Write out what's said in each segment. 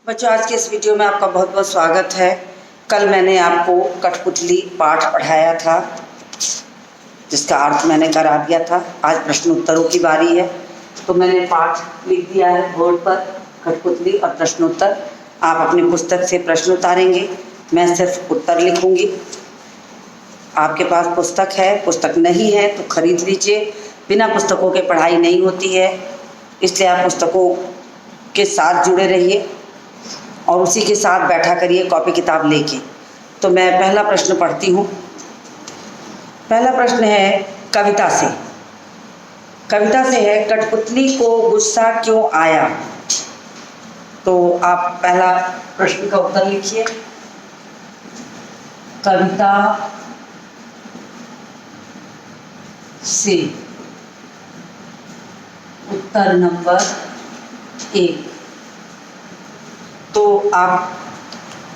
बच्चों, आज के इस वीडियो में आपका बहुत बहुत स्वागत है। कल मैंने आपको कठपुतली पाठ पढ़ाया था, जिसका अर्थ मैंने करा दिया था। आज प्रश्न उत्तरों की बारी है, तो मैंने पाठ लिख दिया है बोर्ड पर, कठपुतली और प्रश्नोत्तर। आप अपनी पुस्तक से प्रश्न उतारेंगे, मैं सिर्फ उत्तर लिखूंगी। आपके पास पुस्तक है, पुस्तक नहीं है तो खरीद लीजिए। बिना पुस्तकों के पढ़ाई नहीं होती है, इसलिए आप पुस्तकों के साथ जुड़े रहिए और उसी के साथ बैठा करिए कॉपी किताब लेके। तो मैं पहला प्रश्न पढ़ती हूँ। पहला प्रश्न है कविता से। कविता से है, कठपुतली को गुस्सा क्यों आया। तो आप पहला प्रश्न का उत्तर लिखिए। कविता से उत्तर नंबर 1। तो आप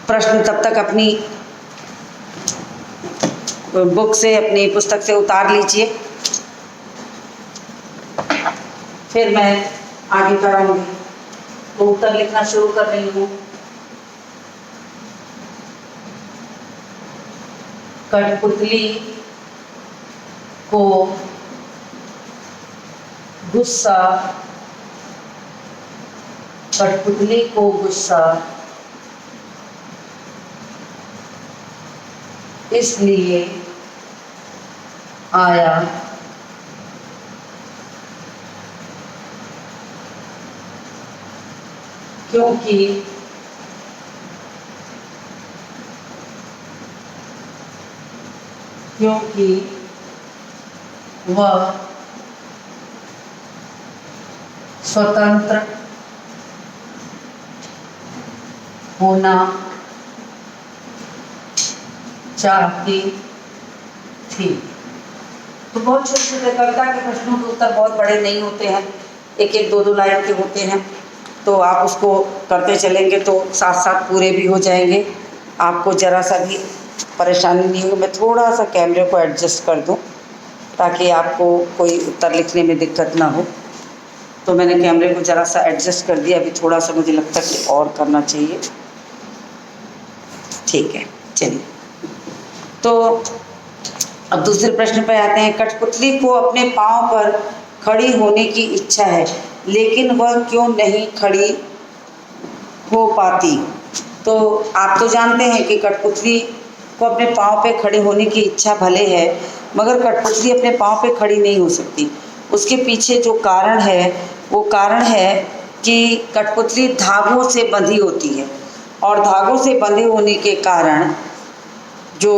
प्रश्न तब तक अपनी बुक से, अपनी पुस्तक से उतार लीजिए, फिर मैं आगे कराऊंगी। तो उत्तर लिखना शुरू कर रही हूँ। कठपुतली को गुस्सा, कठपुतली को गुस्सा इसलिए आया क्योंकि वह स्वतंत्र होना चाहती थी। तो बहुत छोटे छोटे कविता के प्रश्नों के उत्तर बहुत बड़े नहीं होते हैं, एक एक दो दो लाइन के होते हैं। तो आप उसको करते चलेंगे तो साथ साथ पूरे भी हो जाएंगे, आपको ज़रा सा भी परेशानी नहीं होगी। मैं थोड़ा सा कैमरे को एडजस्ट कर दूं ताकि आपको कोई उत्तर लिखने में दिक्कत ना हो। तो मैंने कैमरे को ज़रा सा एडजस्ट कर दिया। अभी थोड़ा सा मुझे लगता है कि और करना चाहिए। ठीक है, चलिए। तो अब दूसरे प्रश्न पर आते हैं। कठपुतली को अपने पाँव पर खड़ी होने की इच्छा है, लेकिन वह क्यों नहीं खड़ी हो पाती। तो आप तो जानते हैं कि कठपुतली को अपने पाँव पे खड़े होने की इच्छा भले है, मगर कठपुतली अपने पाँव पे खड़ी नहीं हो सकती। उसके पीछे जो कारण है, वो कारण है कि कठपुतली धागों से बंधी होती है, और धागों से बंधे होने के कारण जो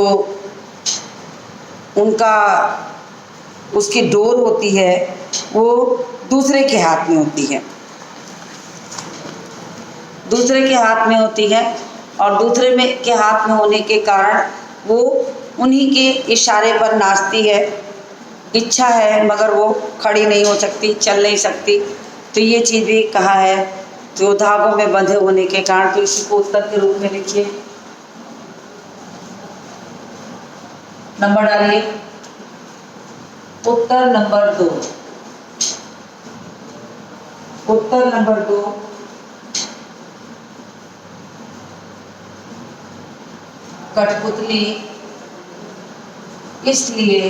उसकी डोर होती है वो दूसरे के हाथ में होती है, और दूसरे के हाथ में होने के कारण वो उन्हीं के इशारे पर नाचती है। इच्छा है मगर वो खड़ी नहीं हो सकती, चल नहीं सकती। तो ये चीज़ भी कहा है, तो धागों में बंधे होने के कारण। तो इसी को उत्तर के रूप में लिखिए। नंबर डालिए। उत्तर नंबर 2। उत्तर नंबर 2 कठपुतली इसलिए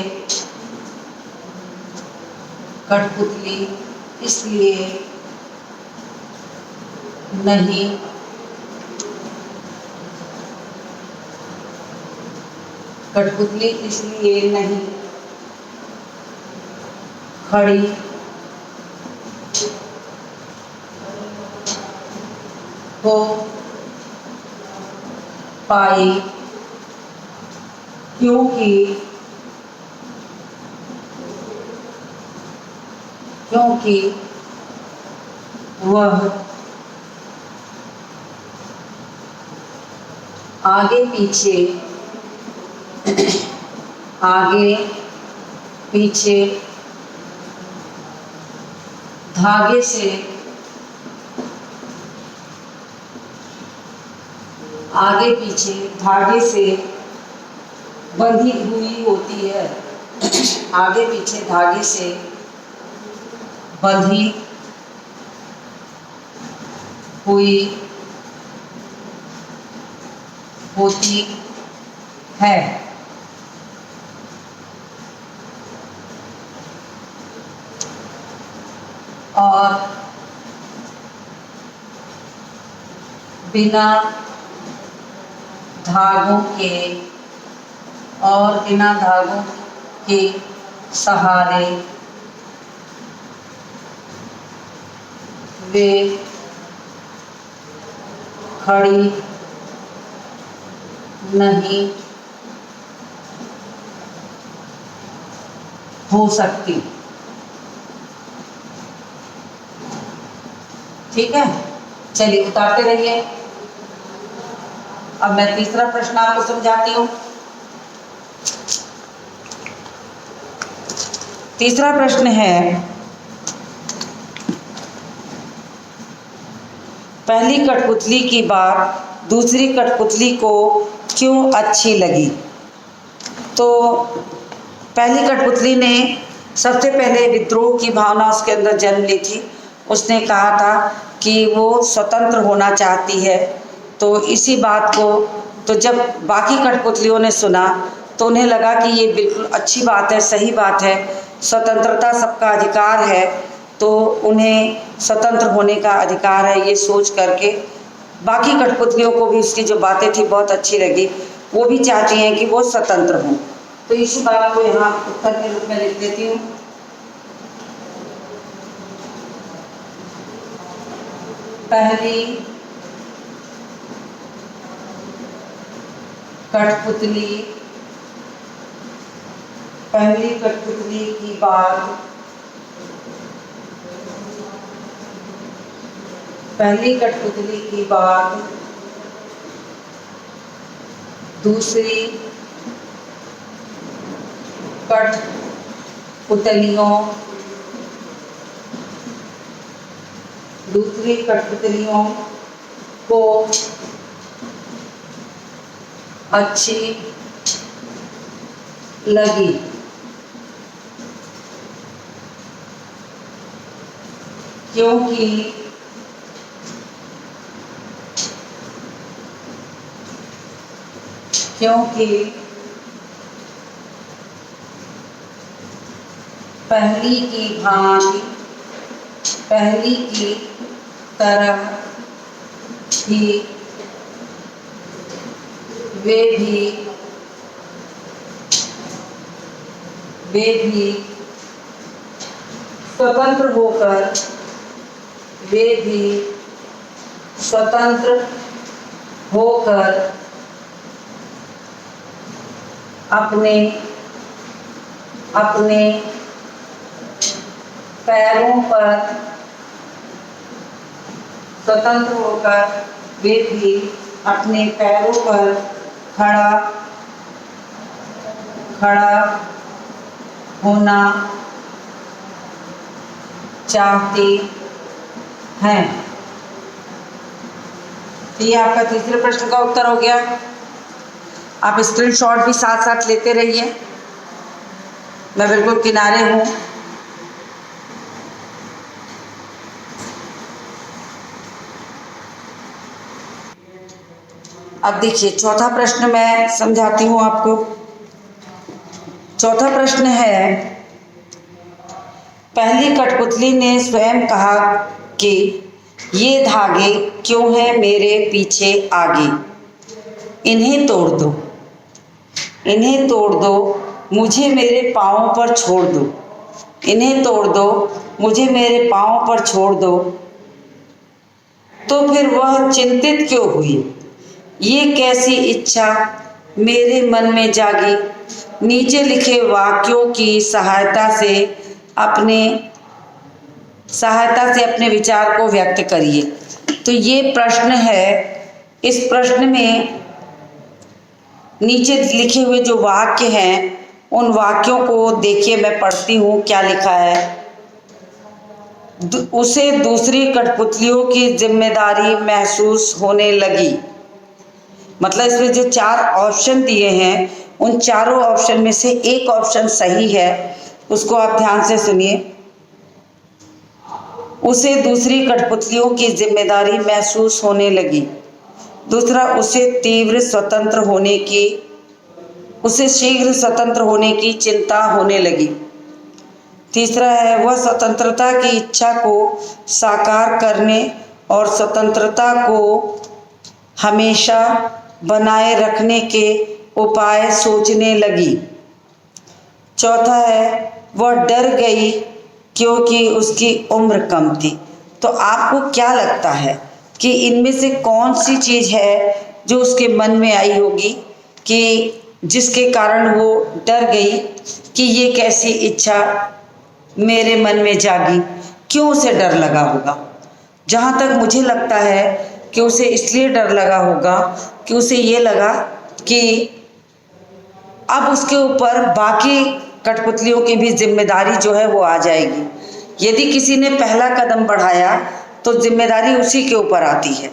नहीं खड़ी हो पाई, क्योंकि वह आगे पीछे धागे से बंधी हुई होती है, आगे पीछे धागे से बंधी हुई होती है। और बिना धागों के सहारे वे खड़ी नहीं हो सकती। ठीक है, चलिए उतारते रहिए। अब मैं तीसरा प्रश्न आपको समझाती हूँ। तीसरा प्रश्न है, पहली कठपुतली की बात दूसरी कठपुतली को क्यों अच्छी लगी। तो पहली कठपुतली ने सबसे पहले विद्रोह की भावना उसके अंदर जन्म ली थी। उसने कहा था कि वो स्वतंत्र होना चाहती है। तो इसी बात को तो जब बाकी कठपुतलियों ने सुना तो उन्हें लगा कि ये बिल्कुल अच्छी बात है, सही बात है, स्वतंत्रता सबका अधिकार है, तो उन्हें स्वतंत्र होने का अधिकार है। ये सोच करके बाकी कठपुतलियों को भी उसकी जो बातें थी बहुत अच्छी लगी। वो भी चाहती हैं कि वो स्वतंत्र हों। तो इसी बात को यहाँ उत्तर के रूप में लिख देती हूँ। पहली कठपुतली की बात दूसरी कठपुतलियों को अच्छी लगी, क्योंकि पहली की तरह ही वे भी स्वतंत्र होकर अपने पैरों पर खड़ा होना चाहती हैं। तो ये आपका तीसरे प्रश्न का उत्तर हो गया। आप स्क्रीनशॉट भी साथ साथ लेते रहिए, मैं बिल्कुल किनारे हूँ। अब देखिए चौथा प्रश्न मैं समझाती हूँ आपको। चौथा प्रश्न है, पहली कठपुतली ने स्वयं कहा कि ये धागे क्यों हैं मेरे पीछे आगे, इन्हें तोड़ दो, मुझे मेरे पाँव पर छोड़ दो, इन्हें तोड़ दो, मुझे मेरे पाँव पर छोड़ दो। तो फिर वह चिंतित क्यों हुई, ये कैसी इच्छा मेरे मन में जागी। नीचे लिखे वाक्यों की सहायता से अपने विचार को व्यक्त करिए। तो ये प्रश्न है, इस प्रश्न में नीचे लिखे हुए जो वाक्य हैं उन वाक्यों को देखिए, मैं पढ़ती हूँ क्या लिखा है। उसे दूसरी कठपुतलियों की जिम्मेदारी महसूस होने लगी। मतलब इसमें जो 4 ऑप्शन दिए हैं उन चारों ऑप्शन में से एक ऑप्शन सही है, उसको आप ध्यान से सुनिए। उसे दूसरी कठपुतलियों की जिम्मेदारी महसूस होने लगी। दूसरा, उसे शीघ्र स्वतंत्र होने की चिंता होने लगी। तीसरा है, वह स्वतंत्रता की इच्छा को साकार करने और स्वतंत्रता को हमेशा बनाए रखने के उपाय सोचने लगी। चौथा है, वह डर गई क्योंकि उसकी उम्र कम थी। तो आपको क्या लगता है कि इनमें से कौन सी चीज़ है जो उसके मन में आई होगी कि जिसके कारण वो डर गई कि ये कैसी इच्छा मेरे मन में जागी, क्यों उसे डर लगा होगा? जहाँ तक मुझे लगता है कि उसे इसलिए डर लगा होगा कि उसे ये लगा कि अब उसके ऊपर बाकी कठपुतलियों की भी जिम्मेदारी जो है वो आ जाएगी। यदि किसी ने पहला कदम बढ़ाया तो जिम्मेदारी उसी के ऊपर आती है।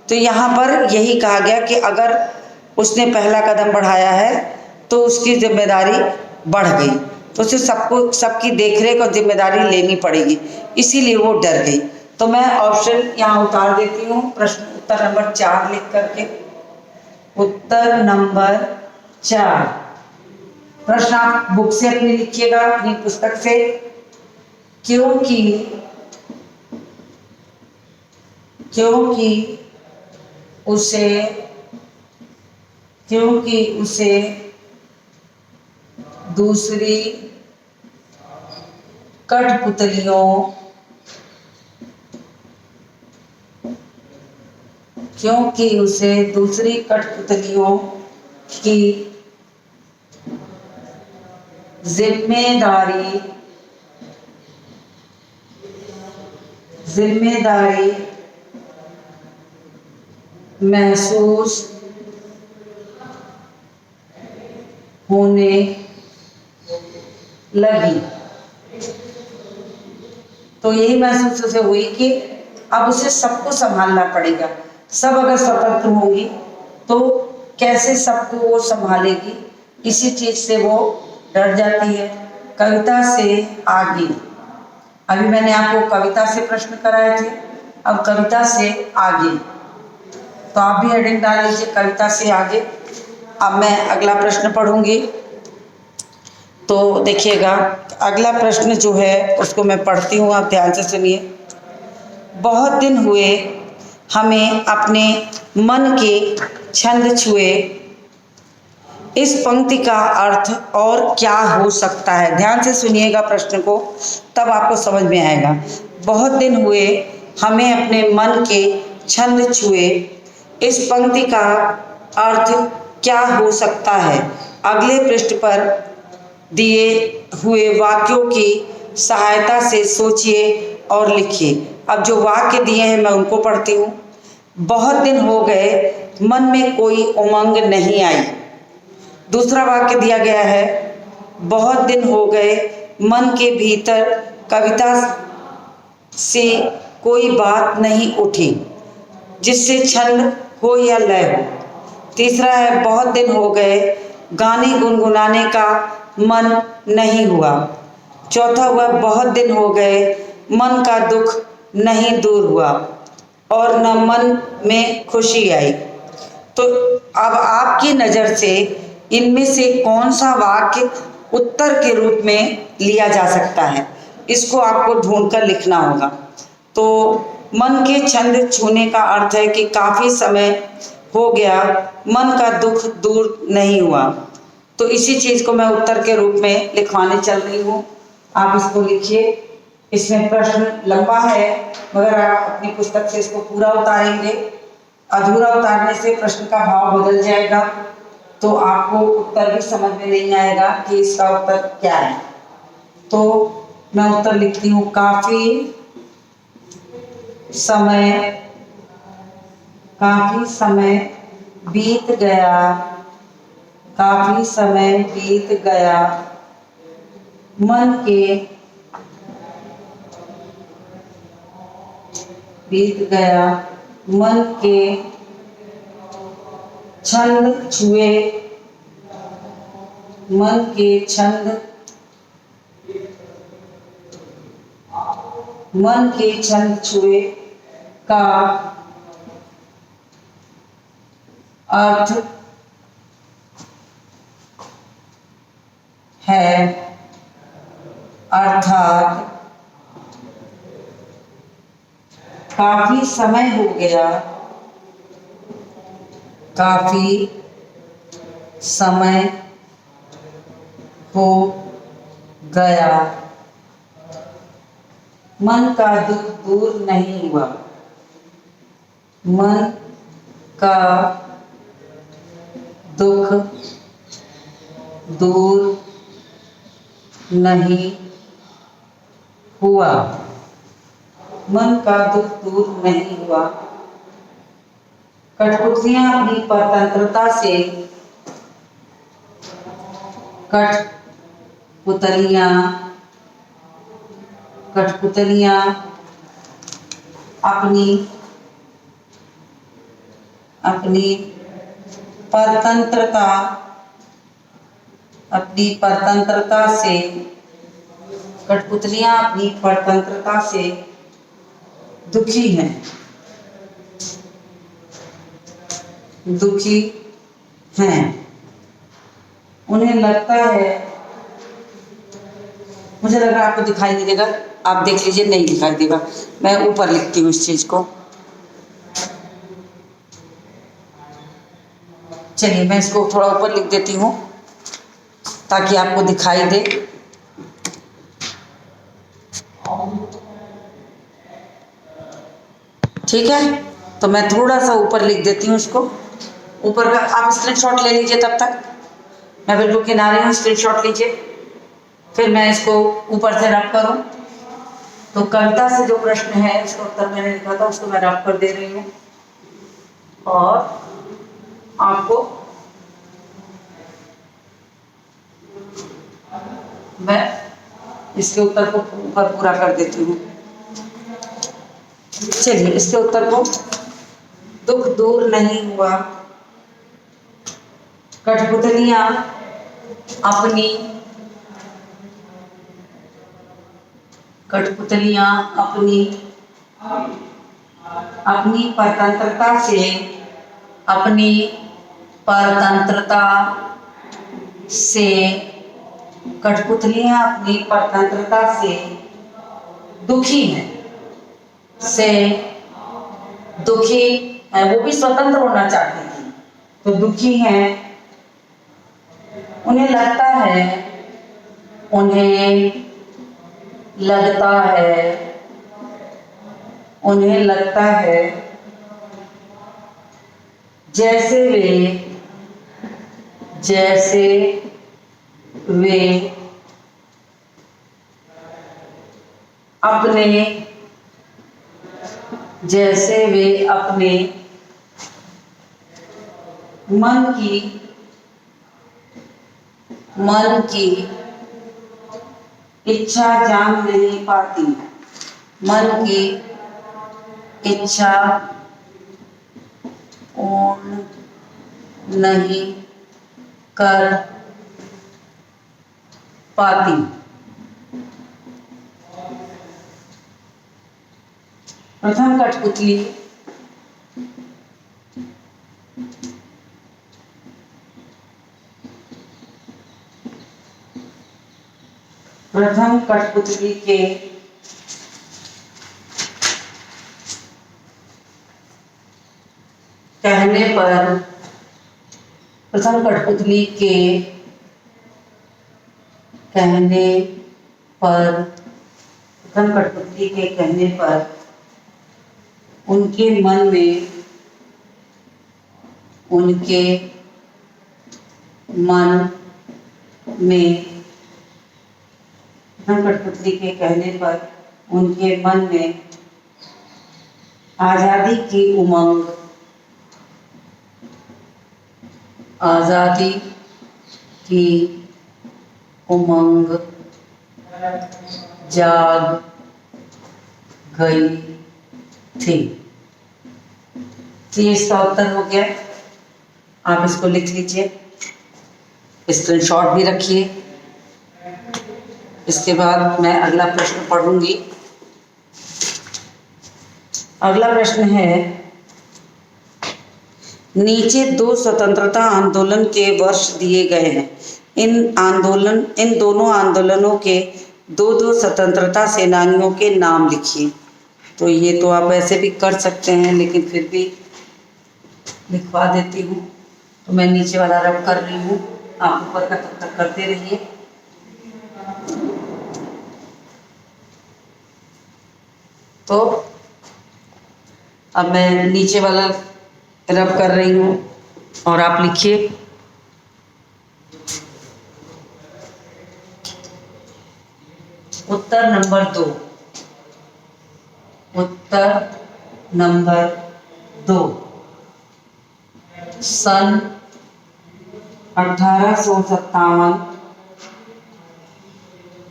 तो यहाँ पर यही कहा गया कि अगर उसने पहला कदम बढ़ाया है तो उसकी जिम्मेदारी बढ़ गई, तो उसे सबकी देखरेख और जिम्मेदारी लेनी पड़ेगी, इसीलिए वो डर गई। तो मैं ऑप्शन यहाँ उतार देती हूँ, प्रश्न उत्तर नंबर 4 लिख करके। उत्तर नंबर 4 प्रश्न आप बुक से अपनी लिखिएगा, अपनी पुस्तक से। क्योंकि उसे दूसरी कठपुतलियों की जिम्मेदारी महसूस होने लगी। तो यही महसूस उसे हुई कि अब उसे सबको संभालना पड़ेगा। सब अगर स्वतंत्र होंगी तो कैसे सबको वो संभालेगी, इसी चीज से वो डर जाती है। कविता से आगे, अभी मैंने आपको कविता से प्रश्न कराए थे, अब कविता से आगे, तो आप भी हेडिंग डाल लीजिए कविता से आगे। अब मैं अगला प्रश्न पढ़ूंगी, तो देखिएगा अगला प्रश्न जो है उसको मैं पढ़ती हूँ, आप ध्यान से सुनिए। बहुत दिन हुए हमें अपने मन के छंद छुए, इस पंक्ति का अर्थ और क्या हो सकता है? ध्यान से सुनिएगा प्रश्न को, तब आपको समझ में आएगा। बहुत दिन हुए हमें अपने मन के छंद छुए, इस पंक्ति का अर्थ क्या हो सकता है? अगले पृष्ठ पर दिए हुए वाक्यों की सहायता से सोचिए और लिखिए। अब जो वाक्य दिए हैं मैं उनको पढ़ती हूँ। बहुत दिन हो गए मन में कोई उमंग नहीं आई। दूसरा वाक्य दिया गया है, बहुत दिन हो गए मन के भीतर कविता से कोई बात नहीं उठी जिससे छंद हो या लय हो। तीसरा है, बहुत दिन हो गए गाने गुनगुनाने का मन नहीं हुआ। चौथा हुआ, बहुत दिन हो गए मन का दुख नहीं दूर हुआ और न मन में खुशी आई। तो अब आपकी नज़र से इनमें से कौन सा वाक्य उत्तर के रूप में लिया जा सकता है, इसको आपको ढूंढकर लिखना होगा। तो मन के छंद छूने का अर्थ है कि काफ़ी समय हो गया मन का दुख दूर नहीं हुआ। तो इसी चीज़ को मैं उत्तर के रूप में लिखवाने चल रही हूँ, आप इसको लिखिए। इसमें प्रश्न लंबा है, मगर आप अपनी पुस्तक से इसको पूरा उतारेंगे। अधूरा उतारने से प्रश्न का भाव बदल जाएगा, तो आपको उत्तर भी समझ में नहीं आएगा कि इसका उत्तर क्या है। तो मैं उत्तर लिखती हूँ, काफ़ी समय बीत गया मन के छंद छुए, का अर्थ है, अर्थात काफी समय हो गया, काफी समय हो गया, मन का दुख दूर नहीं हुआ, मन का दुख दूर नहीं हुआ, मन का दुख दूर नहीं हुआ। कठपुतलियां अपनी परतंत्रता से, कठपुतलियां अपनी परतंत्रता से, कठपुतलियां अपनी परतंत्रता से दुखी हैं, उन्हें लगता है, मुझे लग रहा है आपको दिखाई नहीं देगा, आप देख लीजिए, नहीं दिखाई देगा, मैं ऊपर लिखती हूँ इस चीज को। चलिए मैं इसको थोड़ा ऊपर लिख देती हूँ ताकि आपको दिखाई दे। ठीक है, तो मैं थोड़ा सा ऊपर लिख देती हूँ इसको। ऊपर का आप स्क्रीनशॉट ले लीजिए, तब तक मैं बिल्कुल किनारे हूँ, स्क्रीनशॉट लीजिए, फिर मैं इसको ऊपर से रब करूँ। तो कविता से जो प्रश्न है उसका उत्तर मैंने लिखा था, उसको मैं रब कर दे रही हूँ और आपको मैं इसके उत्तर को ऊपर पूरा कर देती हूँ। चलिए इसके उत्तर को, दुख दूर नहीं हुआ, कठपुतलियां अपनी परतंत्रता से कठपुतलियां अपनी परतंत्रता से दुखी हैं, वो भी स्वतंत्र होना चाहती थी, तो दुखी हैं। उन्हें लगता है जैसे वे अपने मन की इच्छा जान नहीं पाती, मन की इच्छा पूर्ण नहीं कर पाती। प्रथम कठपुतली के कहने पर उनके मन में आजादी की उमंग जाग गई थी। तो ये इसका उत्तर हो गया। आप इसको लिख लीजिए, स्क्रीनशॉट भी रखिए। इसके बाद मैं अगला प्रश्न पढ़ूंगी। अगला प्रश्न है, नीचे दो स्वतंत्रता आंदोलन के वर्ष दिए गए हैं। इन दोनों आंदोलनों के दो दो स्वतंत्रता सेनानियों के नाम लिखिए। तो ये तो आप ऐसे भी कर सकते हैं, लेकिन फिर भी लिखवा देती हूँ। तो मैं नीचे वाला रब कर रही हूँ, आप ऊपर का तब तक करते रहिए। तो अब मैं नीचे वाला रब कर रही हूँ और आप लिखिए। उत्तर नंबर 2, उत्तर नंबर 2, सन 1857।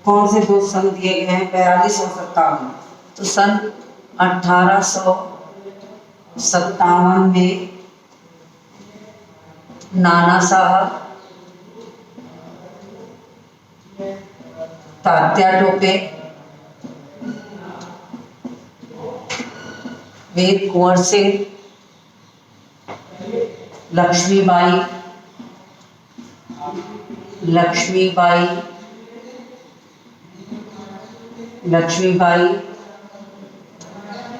कौन से दो सन दिए गए हैं? 42 और 57। तो सन 1857 में नाना साहब, तात्या टोपे, वीर कुंवर सिंह, लक्ष्मीबाई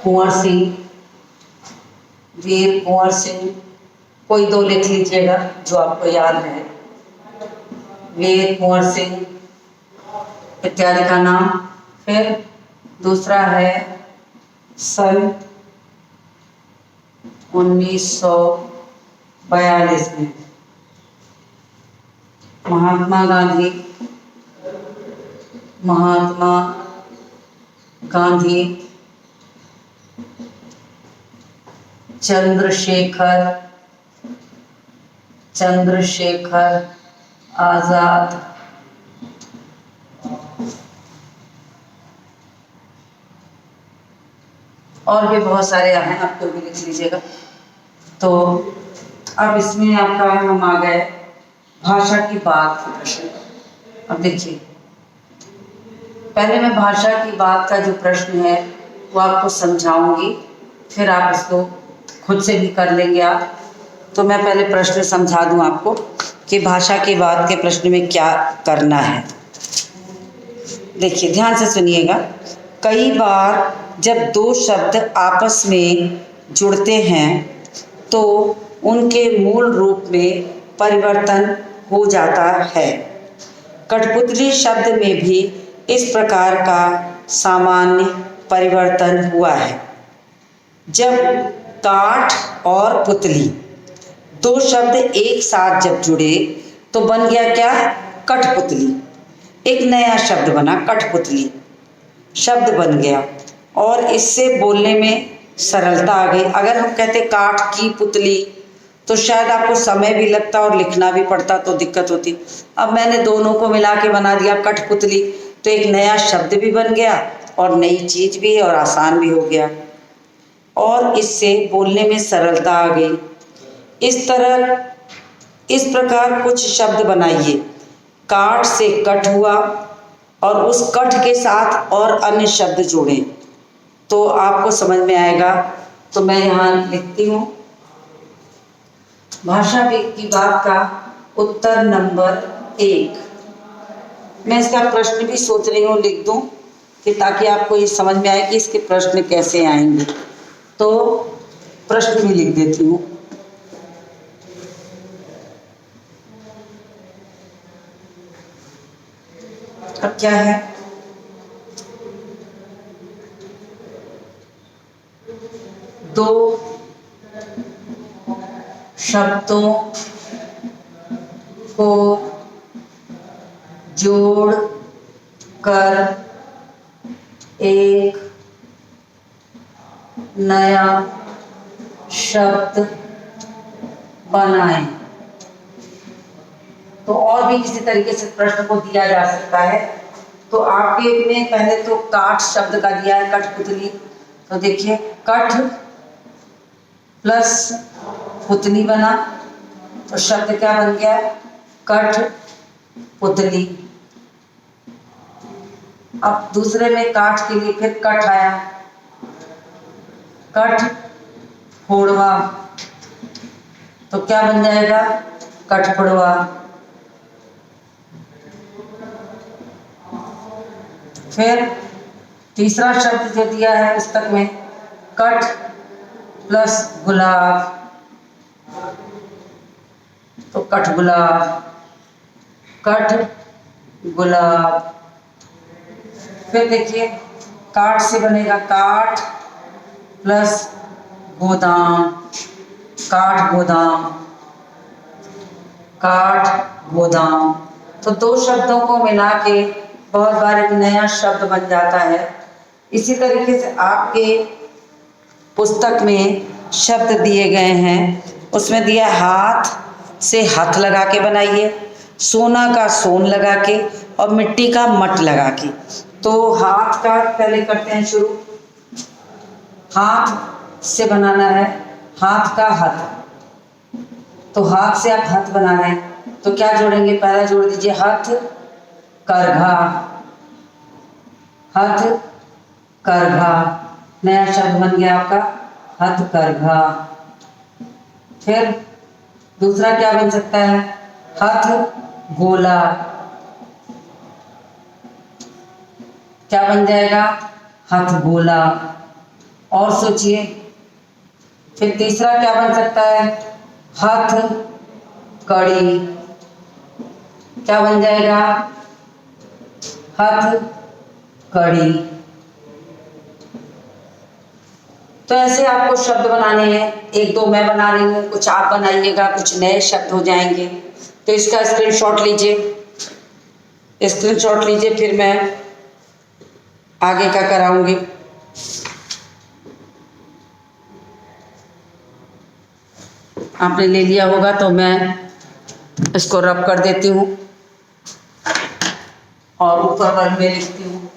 कुंवर सिंह, वीर कुंवर सिंह, कोई दो लिख लीजिएगा जो आपको याद है। वीर कुंवर सिंह इत्यादि का नाम। फिर दूसरा है सन 1942 में महात्मा गांधी, चंद्रशेखर आजाद, और भी बहुत सारे हैं, आपको भी लिख लीजिएगा। तो अब इसमें आपका हम आ गए भाषा की बात के प्रश्न। अब देखिए, पहले मैं भाषा की बात का जो प्रश्न है वो आपको समझाऊंगी, फिर आप इसको खुद से भी कर लेंगे आप। तो मैं पहले प्रश्न समझा दूं आपको कि भाषा की बात के प्रश्न में क्या करना है। देखिए, ध्यान से सुनिएगा। कई बार जब दो शब्द आपस में जुड़ते हैं तो उनके मूल रूप में परिवर्तन हो जाता है। कठपुतली शब्द में भी इस प्रकार का सामान्य परिवर्तन हुआ है। जब काठ और पुतली दो शब्द एक साथ जब जुड़े तो बन गया क्या? कठपुतली। एक नया शब्द बना, कठपुतली शब्द बन गया और इससे बोलने में सरलता आ गई। अगर हम कहते काठ की पुतली तो शायद आपको समय भी लगता और लिखना भी पड़ता, तो दिक्कत होती। अब मैंने दोनों को मिला के बना दिया कठपुतली, तो एक नया शब्द भी बन गया और नई चीज भी और आसान भी हो गया, और इससे बोलने में सरलता आ गई। इस प्रकार कुछ शब्द बनाइए। काठ से कठ हुआ और उस कठ के साथ और अन्य शब्द जोड़ें तो आपको समझ में आएगा। तो मैं यहाँ लिखती हूँ भाषा की बात का उत्तर नंबर 1। मैं इसका प्रश्न भी सोच रही हूँ लिख दूँ कि ताकि आपको ये समझ में आए कि इसके प्रश्न कैसे आएंगे। तो प्रश्न भी लिख देती हूँ। अब क्या है? दो शब्दों को जोड़ कर एक नया शब्द बनाएं। तो और भी किसी तरीके से प्रश्न को दिया जा सकता है। तो आपके में पहले तो काठ शब्द का दिया है, कठपुतली। तो देखिए, कठ प्लस पुतली बना तो शब्द क्या बन गया? कठपुतली। अब दूसरे में काठ के लिए फिर कठ आया, कठ फोड़वा, तो क्या बन जाएगा? कठपुड़वा। फिर तीसरा शब्द जो दिया है पुस्तक में, कठ प्लस गुलाब, तो कठ गुलाब, कठ गुलाब। फिर देखिए काठ से बनेगा काठ प्लस गोदाम, काठ गोदाम, काठ गोदाम। तो दो शब्दों को मिला के बहुत बार एक नया शब्द बन जाता है। इसी तरीके से आपके पुस्तक में शब्द दिए गए हैं, उसमें दिया हाथ से हाथ लगा के बनाइए, सोना का सोन लगा के और मिट्टी का मट लगा के। तो हाथ का पहले करते हैं शुरू। हाथ से बनाना है, हाथ का हाथ, तो हाथ से आप हाथ बनाना है तो क्या जोड़ेंगे? पहला जोड़ दीजिए हाथ करघा, हाथ करघा, नया शब्द बन गया आपका हाथ करघा। फिर दूसरा क्या बन सकता है? हाथ गोला, क्या बन जाएगा? हाथ गोला। और सोचिए, फिर तीसरा क्या बन सकता है? हाथ कड़ी, क्या बन जाएगा? हाथ कड़ी। तो ऐसे आपको शब्द बनाने हैं, एक दो मैं बना रही हूँ, कुछ आप बनाइएगा, कुछ नए शब्द हो जाएंगे। तो इसका स्क्रीनशॉट लीजिए, स्क्रीनशॉट लीजिए, फिर मैं आगे का कराऊंगी। आपने ले लिया होगा तो मैं इसको रब कर देती हूँ और ऊपर वर्ग में लिखती हूँ।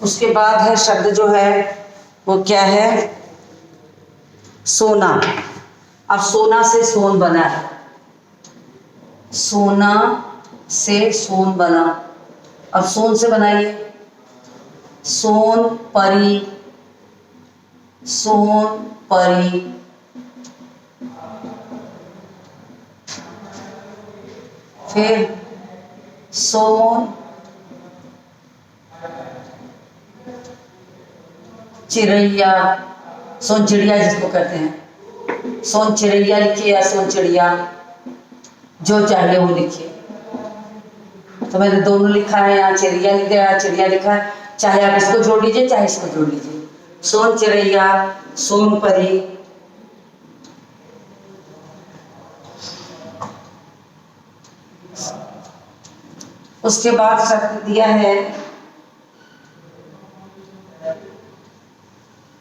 उसके बाद है शब्द जो है वो क्या है? सोना। अब सोना से सोन बना है, सोना से सोन बना। अब सोन से बनाइए, सोन परी, सोन परी। फिर सोन चिड़ैया, सोन चिड़िया जिसको कहते हैं, सोन चिड़ैया लिखिए या सोन चिड़िया, जो चाहिए वो लिखिए। तो मैंने दोनों लिखा है, यहाँ चिड़िया लिख दिया, चिड़िया लिखा है, चाहे आप इसको जोड़ लीजिए चाहे इसको जोड़ लीजिए। सोन चिड़ैया, सोन परी। उसके बाद शब्द दिया है,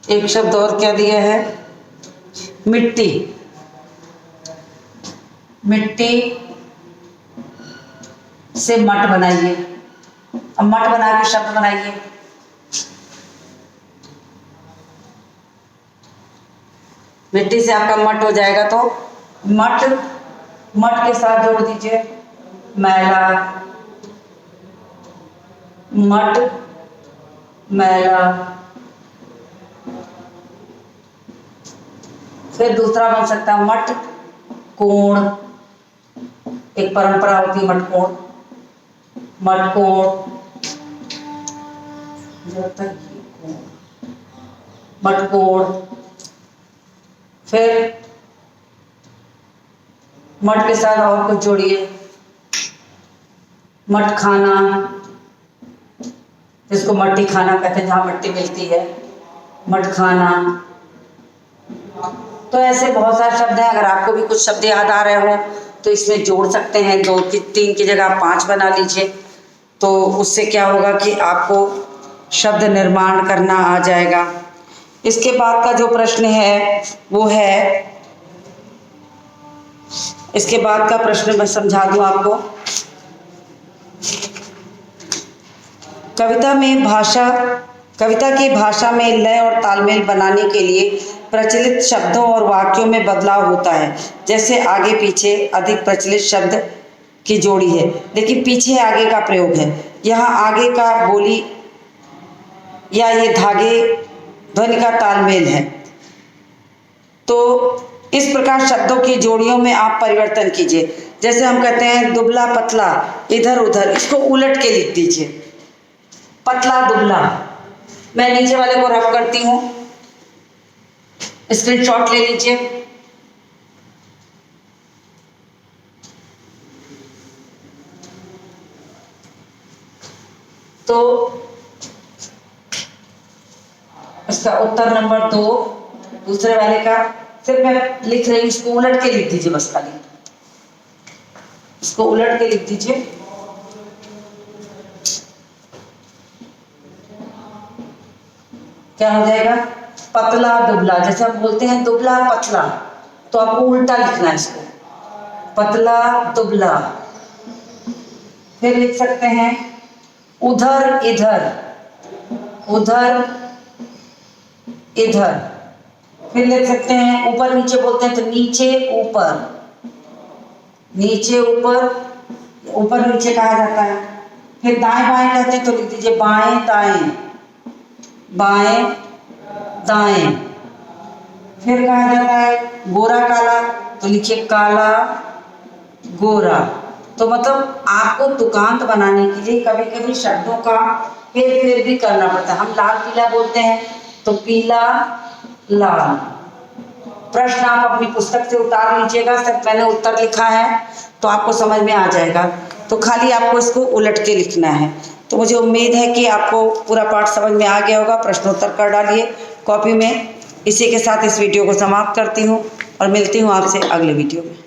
एक शब्द और क्या दिया है? मिट्टी। मिट्टी से मट बनाइए। अब मट बना के शब्द बनाइए। मिट्टी से आपका मट हो जाएगा, तो मट, मट के साथ जोड़ दीजिए मैला, मट मैला। फिर दूसरा बन सकता है मट कोण, एक परंपरा होती है मटकोण, मटकोण, मटकोण। फिर मट के साथ और कुछ जोड़िए, मट खाना, जिसको मट्टी खाना कहते हैं, जहाँ मिट्टी मिलती है, मट खाना। तो ऐसे बहुत सारे शब्द हैं। अगर आपको भी कुछ शब्द याद आ रहे हो तो इसमें जोड़ सकते हैं, 2 की 3 की जगह 5 बना लीजिए। तो उससे क्या होगा कि आपको शब्द निर्माण करना आ जाएगा। इसके बाद का जो प्रश्न है वो है, इसके बाद का प्रश्न मैं समझा दूं आपको। कविता की भाषा में लय और तालमेल बनाने के लिए प्रचलित शब्दों और वाक्यों में बदलाव होता है। जैसे आगे पीछे अधिक प्रचलित शब्द की जोड़ी है, लेकिन पीछे आगे का प्रयोग है। यहाँ आगे का बोली या ये धागे ध्वनि का तालमेल है। तो इस प्रकार शब्दों की जोड़ियों में आप परिवर्तन कीजिए। जैसे हम कहते हैं दुबला पतला, इधर उधर, इसको उलट के लिख दीजिए, पतला दुबला। मैं नीचे वाले को रफ करती हूँ, स्क्रीनशॉट ले लीजिए। तो इसका उत्तर नंबर 2 दूसरे वाले का, फिर मैं लिख रही हूँ, इसको उलट के लिख दीजिए, बस खाली इसको उलट के लिख दीजिए। क्या हो जाएगा? पतला दुबला। जैसे हम बोलते हैं दुबला पतला, तो आपको उल्टा लिखना है इसको, पतला दुबला। फिर लिख सकते हैं उधर इधर, उधर इधर। फिर लिख सकते हैं ऊपर नीचे बोलते हैं तो नीचे ऊपर, नीचे ऊपर, ऊपर नीचे कहा जाता है। फिर दाएं बाएं कहते हैं तो लिख दीजिए बाएं दाएं, बाएं दाएं। फिर कहा जाता है गोरा काला, तो लिखिए काला गोरा। तो मतलब आपको तुकांत बनाने के लिए कभी कभी शब्दों का हेर फेर भी करना पड़ता है। हम लाल पीला बोलते हैं तो पीला लाल। प्रश्न आप अपनी पुस्तक से उतार लीजिएगा, सिर्फ मैंने उत्तर लिखा है तो आपको समझ में आ जाएगा। तो खाली आपको इसको उलट के लिखना है। तो मुझे उम्मीद है कि आपको पूरा पाठ समझ में आ गया होगा। प्रश्नोत्तर कर डालिए कॉपी में। इसी के साथ इस वीडियो को समाप्त करती हूँ और मिलती हूँ आपसे अगले वीडियो में।